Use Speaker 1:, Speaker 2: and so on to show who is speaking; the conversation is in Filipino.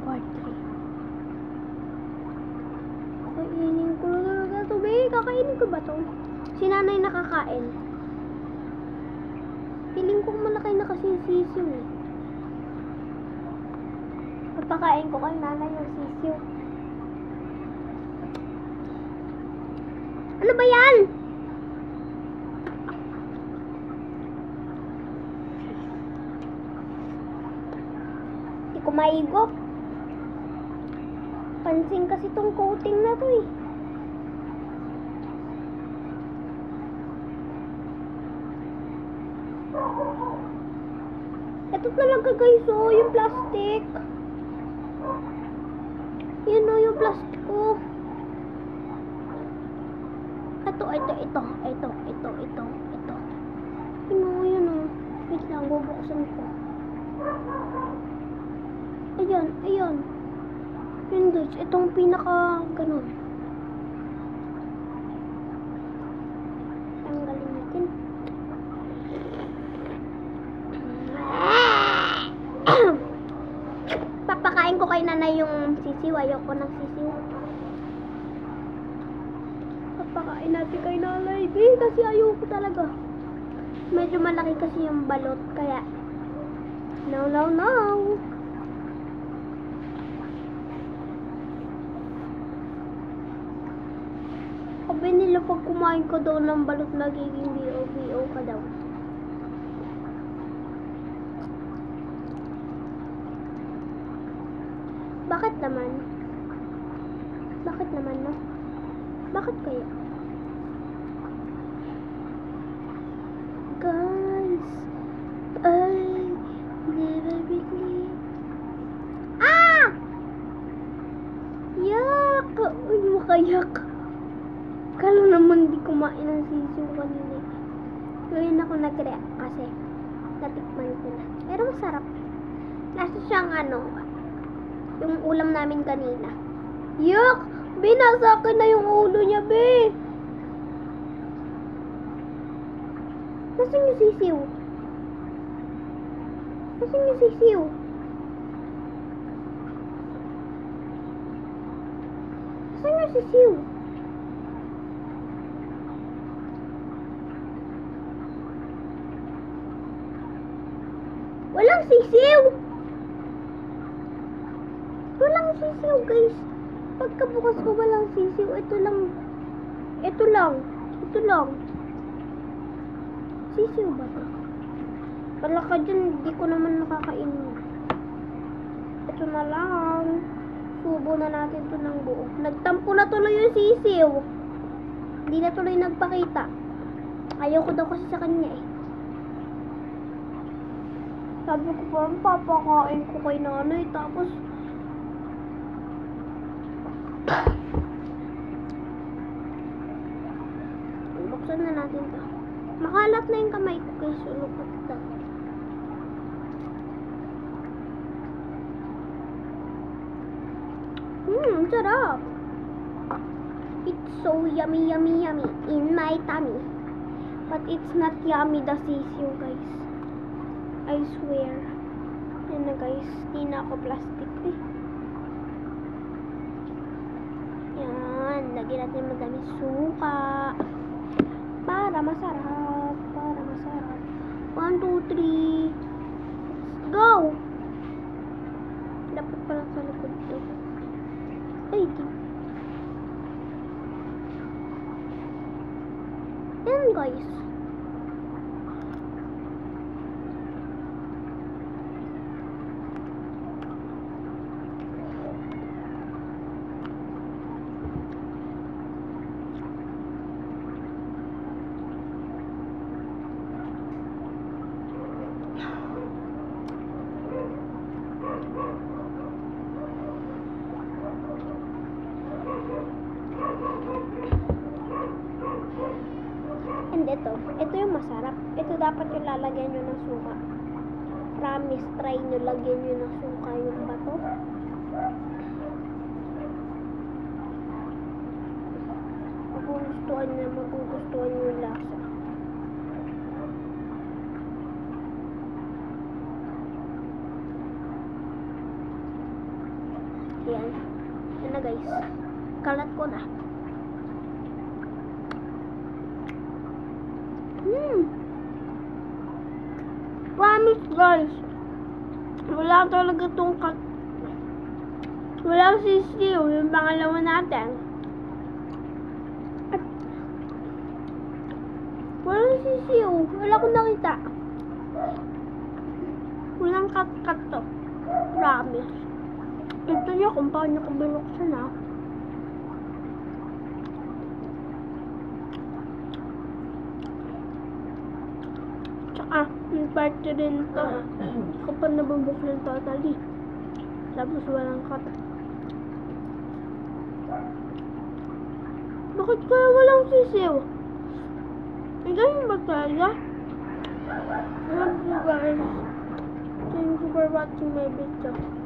Speaker 1: part 3. Kakainin ko na talaga ito, babe. Kakainin ko ba ito? Si nanay nakakain. Feeling ko malaki na kasi yung sisiw eh. Pagpakain ko kay nanay yung sisiw. Ano ba yan? Hindi ko maigop. Pansin kasi tong coating na to eh. Ito talaga guys, oh, yung plastic. Yun oh, yung plastic ko. Ito. Yun oh. Wait lang, bubuksan ko. Ayan. Yun guys, itong pinaka ganun. Tanggalin natin. Papakain ko kay nanay yung sisiw. Ayoko ng sisiw. Papakain natin kay nanay, kasi ayoko talaga. Medyo malaki kasi yung balot, kaya no. Sabi nila pag kumain ka daw ng balot, nagiging BO ka daw. Bakit naman, no? Bakit kaya? Guys, I never believe. Yak! Uy, makayak. Kala naman di kumain ng sisiw kanina. Ngayon ako nag-react kasi natikman ko na. Pero masarap. Nasa siyang yung ulam namin kanina. Yak! Binasa akin na yung ulo niya, be. Nasaan yung sisiw? Walang sisiw! Guys. Pagkabukas ko walang sisiw. Ito lang. Sisiw ba ito? Wala ka dyan, hindi ko naman nakakainin. Ito na lang. Subo na natin ito ng buo. Nagtampo na tuloy yung sisiw. Hindi na tuloy nagpakita. Ayoko daw kasi sa kanya eh. Sabi ko parang papakain ko kay nanay. Tapos buksan na natin ito. Makalat na yung kamay ko kay sulukot ito. Sarap. It's so yummy in my tummy. But it's not yummy the sisiu, guys. I swear. Yan na guys, hindi na ako plastic eh. Yan, lagyan natin madami suka. Para masarap. 1, 2, 3. Let's go! Dapat pala sa likod to. Ay, di. Yan guys. And ito yung masarap. Ito dapat yung lalagyan nyo ng suka. Promise, try nyo lagyan nyo ng suka yung bato. Magugustuhan nyo yung lasa. Yan. Yan na guys. Kalat ko na. Promise guys. Wala talaga tong walang sisiw. Yung pangalawa natin. At walang sisiw. Wala akong nakita. Walang cut-cut to. Promise. Ito nyo kung paano ko binuksan ha. Tsaka, yung parte rin to. Hindi ko pa nabubuksan totally. Tapos walang cut. Bakit kaya walang sisiw? Ang ganyan ba talaga? Love you guys. Thank you for watching my video.